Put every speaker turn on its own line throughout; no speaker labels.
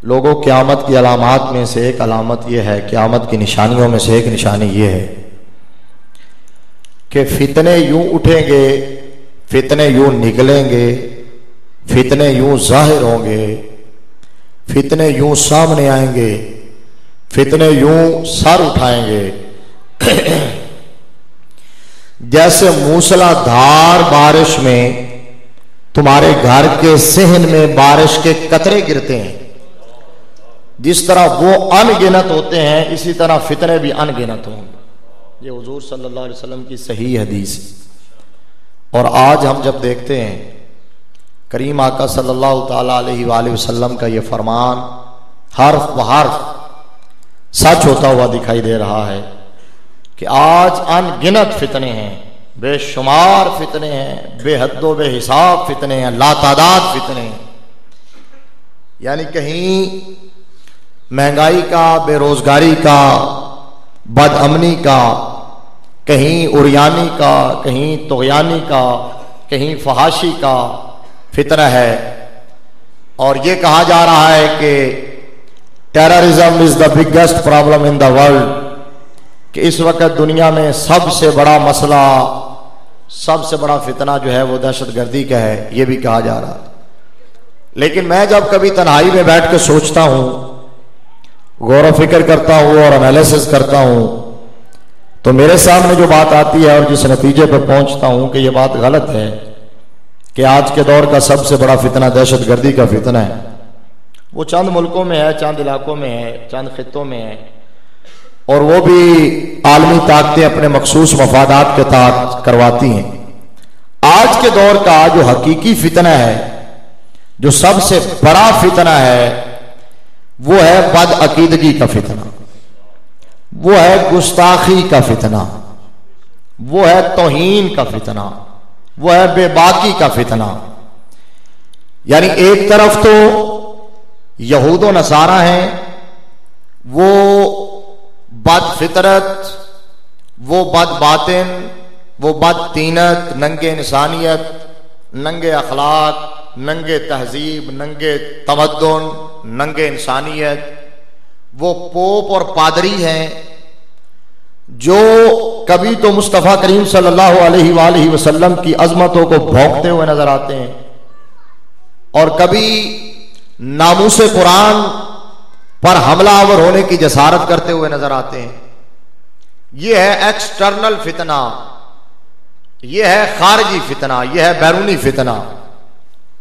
لوگوں قیامت کی علامات میں سے ایک علامت یہ ہے، قیامت کی نشانیوں میں سے ایک نشانی یہ ہے کہ فتنے یوں اٹھیں گے، فتنے یوں نکلیں گے، فتنے یوں ظاہر ہوں گے، فتنے یوں سامنے آئیں گے، فتنے یوں سر اٹھائیں گے جیسے موسلا دھار بارش میں تمہارے گھر کے صحن میں بارش کے قطرے گرتے ہیں، جس طرح وہ ان گنت ہوتے ہیں اسی طرح فتنے بھی ان گنت ہوں۔ یہ حضور صلی اللہ علیہ وسلم کی صحیح حدیث ہے۔ اور آج ہم جب دیکھتے ہیں کریم آقا صلی اللہ تعالی علیہ وآلہ وسلم کا یہ فرمان حرف بحرف سچ ہوتا ہوا دکھائی دے رہا ہے کہ آج ان گنت فتنے ہیں، بے شمار فتنے ہیں، بے حد و بے حساب فتنے ہیں، لا تعداد فتنے ہیں۔ یعنی کہیں مہنگائی کا، بے روزگاری کا، بد امنی کا، کہیں اریانی کا، کہیں طغیانی کا، کہیں فحاشی کا فتنہ ہے۔ اور یہ کہا جا رہا ہے کہ terrorism is the biggest problem in the world, کہ اس وقت دنیا میں سب سے بڑا مسئلہ، سب سے بڑا فتنہ جو ہے وہ دہشت گردی کا ہے، یہ بھی کہا جا رہا ہے۔ لیکن میں جب کبھی تنہائی میں بیٹھ کے سوچتا ہوں، غور و فکر کرتا ہوں اور انالیسس کرتا ہوں، تو میرے سامنے جو بات آتی ہے اور جس نتیجے پر پہنچتا ہوں کہ یہ بات غلط ہے کہ آج کے دور کا سب سے بڑا فتنہ دہشت گردی کا فتنہ ہے۔ وہ چند ملکوں میں ہے، چند علاقوں میں ہے، چند خطوں میں ہے، اور وہ بھی عالمی طاقتیں اپنے مخصوص مفادات کے تحت کرواتی ہیں۔ آج کے دور کا جو حقیقی فتنہ ہے، جو سب سے بڑا فتنہ ہے، وہ ہے بد عقیدگی کا فتنہ، وہ ہے گستاخی کا فتنہ، وہ ہے توہین کا فتنہ، وہ ہے بے باکی کا فتنہ۔ یعنی ایک طرف تو یہود و نصارہ ہیں، وہ بد فطرت، وہ بد باطن، وہ بد طینت، ننگے انسانیت، ننگے اخلاق، ننگے تہذیب، ننگے تمدن، ننگے انسانیت، وہ پوپ اور پادری ہیں جو کبھی تو مصطفیٰ کریم صلی اللہ علیہ وآلہ وسلم کی عظمتوں کو بھونکتے ہوئے نظر آتے ہیں، اور کبھی ناموس قرآن پر حملہ آور ہونے کی جسارت کرتے ہوئے نظر آتے ہیں۔ یہ ہے ایکسٹرنل فتنہ، یہ ہے خارجی فتنہ، یہ ہے بیرونی فتنہ۔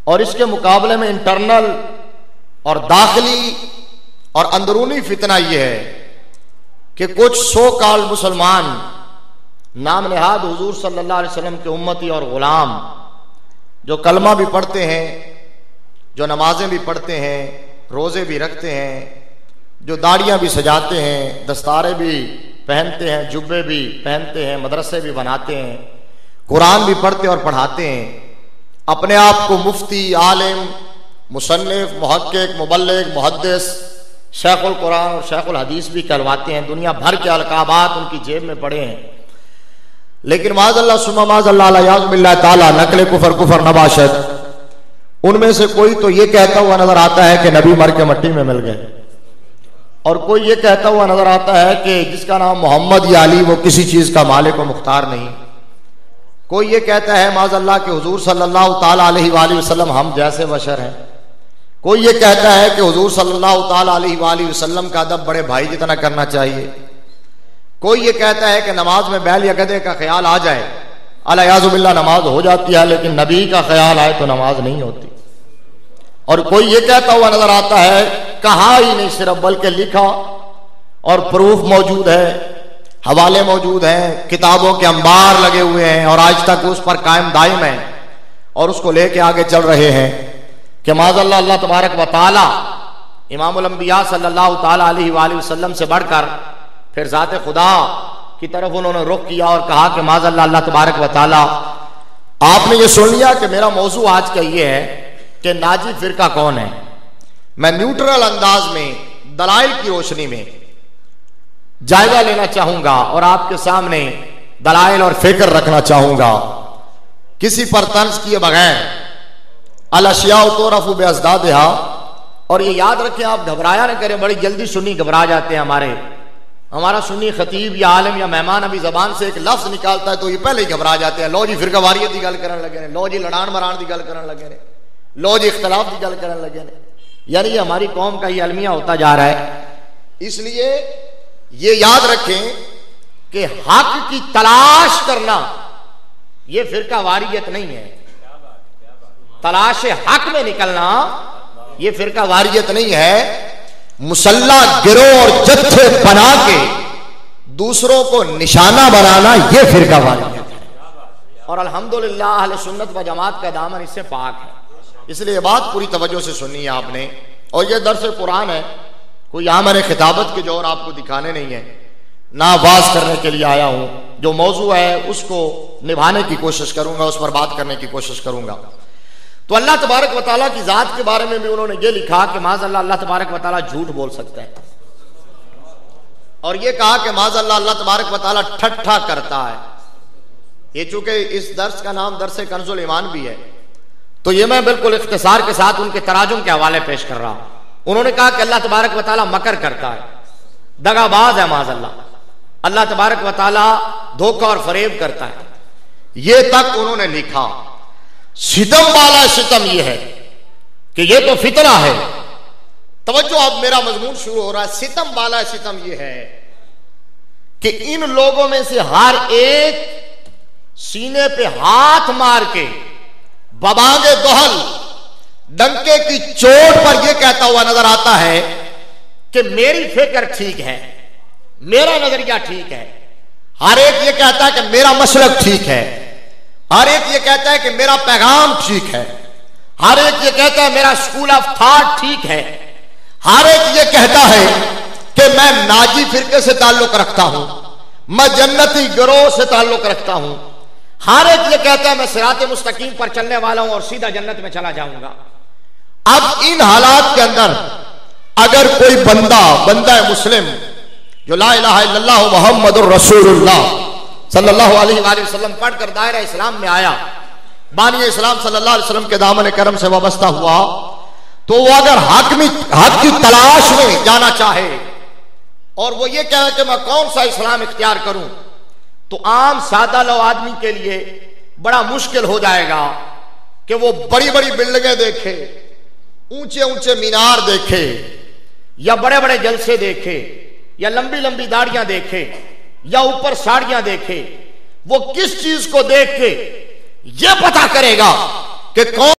اور اس کے مقابلے میں انٹرنل اور داخلی اور اندرونی فتنہ یہ ہے کہ کچھ سو کال مسلمان، نام نہاد حضور صلی اللہ علیہ وسلم کے امتی اور غلام، جو کلمہ بھی پڑھتے ہیں، جو نمازیں بھی پڑھتے ہیں، روزے بھی رکھتے ہیں، جو داڑیاں بھی سجاتے ہیں، دستارے بھی پہنتے ہیں، جبے بھی پہنتے ہیں، مدرسے بھی بناتے ہیں، قرآن بھی پڑھتے اور پڑھاتے ہیں، اپنے آپ کو مفتی، عالم، مصنف، محقق، مبلغ، محدث، شیخ القرآن اور شیخ الحدیث بھی کہلواتے ہیں، دنیا بھر کے القابات ان کی جیب میں پڑے ہیں۔ لیکن معاذ اللہ ثم معاذ اللہ الیاذ باللہ تعالی نقل کفر نباشد، ان میں سے کوئی تو یہ کہتا ہوا نظر آتا ہے کہ نبی مر کے مٹی میں مل گئے، اور کوئی یہ کہتا ہوا نظر آتا ہے کہ جس کا نام محمد یا علی وہ کسی چیز کا مالک و مختار نہیں۔ کوئی یہ کہتا ہے معاذ اللہ کہ حضور صلی اللہ تعالی علیہ وآلہ وسلم ہم جیسے بشر ہیں۔ کوئی یہ کہتا ہے کہ حضور صلی اللہ تعالی علیہ وآلہ وسلم کا ادب بڑے بھائی جتنا کرنا چاہیے۔ کوئی یہ کہتا ہے کہ نماز میں بیل یا گدھے کا خیال آ جائے، الیاذ باللہ نماز ہو جاتی ہے، لیکن نبی کا خیال آئے تو نماز نہیں ہوتی۔ اور کوئی یہ کہتا ہوا نظر آتا ہے، کہا ہی نہیں صرف بلکہ لکھا اور پروف موجود ہے، حوالے موجود ہیں، کتابوں کے انبار لگے ہوئے ہیں، اور آج تک اس پر قائم دائم ہیں اور اس کو لے کے آگے چل رہے ہیں کہ معاذ اللہ اللہ تبارک و تعالی امام الانبیاء صلی اللہ تعالی علیہ وآلہ وسلم سے بڑھ کر پھر ذات خدا کی طرف انہوں نے رخ کیا اور کہا کہ معاذ اللہ اللہ تبارک و تعالی آپ نے یہ سن لیا کہ میرا موضوع آج کا یہ ہے کہ ناجی فرقہ کون ہے۔ میں نیوٹرل انداز میں دلائل کی روشنی میں جائزہ لینا چاہوں گا اور آپ کے سامنے دلائل اور فکر رکھنا چاہوں گا، کسی پر طنز کیے بغیر۔ الاشیاء تعرف بازدادها اور یہ یاد رکھیں آپ گھبرایا نہ کریں، بڑی جلدی سنی گھبرا جاتے ہیں ہمارا سنی خطیب یا عالم یا مہمان ابھی زبان سے ایک لفظ نکالتا ہے تو یہ پہلے ہی گھبرا جاتے ہیں، لو جی فرقہ واریت کی گل کرن لگے نے، لو جی لڑان مران کی گل کرن لگے نے، لو جی اختلاف کی گل کرن لگے نے. یعنی یہ ہماری قوم کا یہ المیہ ہوتا جا رہا ہے. اس لیے یہ یاد رکھیں کہ حق کی تلاش کرنا یہ فرقہ واریت نہیں ہے. تلاش حق میں نکلنا یہ فرقہ واریت نہیں ہے. مسلح گروہ اور جتھے بنا کے دوسروں کو نشانہ بنانا یہ فرقہ واریت ہے. اور الحمدللہ اہل سنت و جماعت کا دامن اس سے پاک ہے. اس لیے یہ بات پوری توجہ سے سنی ہے آپ نے. اور یہ درس قرآن ہے، کوئی یہاں میں نے خطابت کے جوہر آپ کو دکھانے نہیں ہے، نہ واز کرنے کے لیے آیا ہوں. جو موضوع ہے اس کو نبھانے کی کوشش کروں گا، اس پر بات کرنے کی کوشش کروں گا. تو اللہ تبارک و تعالیٰ کی ذات کے بارے میں بھی انہوں نے یہ لکھا کہ معاذ اللہ اللہ تبارک و تعالیٰ جھوٹ بول سکتا ہے، اور یہ کہا کہ معاذ اللہ اللہ تبارک و تعالیٰ ٹھٹھا کرتا ہے. یہ چونکہ اس درس کا نام درس کنز الایمان بھی ہے تو یہ میں بالکل اختصار کے ساتھ ان کے تراجم کے حوالے پیش کر رہا ہوں. انہوں نے کہا کہ اللہ تبارک و تعالیٰ مکر کرتا ہے، دغا باز ہے معاذ اللہ، اللہ تبارک و تعالیٰ دھوکہ اور فریب کرتا ہے. یہ تک انہوں نے لکھا. ستم والا ستم یہ ہے کہ یہ تو فتنہ ہے. توجہ اب میرا مضمون شروع ہو رہا ہے. ستم والا ستم یہ ہے کہ ان لوگوں میں سے ہر ایک سینے پہ ہاتھ مار کے ببانگ دہل ڈنکے کی چوٹ پر یہ کہتا ہوا نظر آتا ہے کہ میری فکر ٹھیک ہے، میرا نظریہ ٹھیک ہے. ہر ایک یہ کہتا ہے کہ میرا مسلک ٹھیک ہے، ہر ایک یہ کہتا ہے کہ میرا پیغام ٹھیک ہے، ہر ایک یہ کہتا ہے میرا اسکول آف تھاٹ ٹھیک ہے، ہر ایک یہ کہتا ہے کہ میں ناجی فرقے سے تعلق رکھتا ہوں، میں جنتی گروہ سے تعلق رکھتا ہوں. ہر ایک یہ کہتا ہے میں صراط مستقیم پر چلنے والا ہوں اور سیدھا جنت میں چلا جاؤں گا. اب ان حالات کے اندر اگر کوئی بندہ مسلم جو لا الہ الا اللہ محمد الرسول اللہ صلی اللہ علیہ وآلہ وسلم پڑھ کر دائرہ اسلام میں آیا، بانی اسلام صلی اللہ علیہ وسلم کے دامن کرم سے وابستہ ہوا، تو وہ اگر حق کی تلاش میں جانا چاہے اور وہ یہ کہے کہ میں کون سا اسلام اختیار کروں، تو عام سادہ لو آدمی کے لیے بڑا مشکل ہو جائے گا کہ وہ بڑی بڑی بلڈنگیں دیکھے، اونچے اونچے مینار دیکھے، یا بڑے بڑے جلسے دیکھے، یا لمبی لمبی داڑیاں دیکھے، یا اوپر ساڑیاں دیکھے. وہ کس چیز کو دیکھ کے یہ پتہ کرے گا کہ کون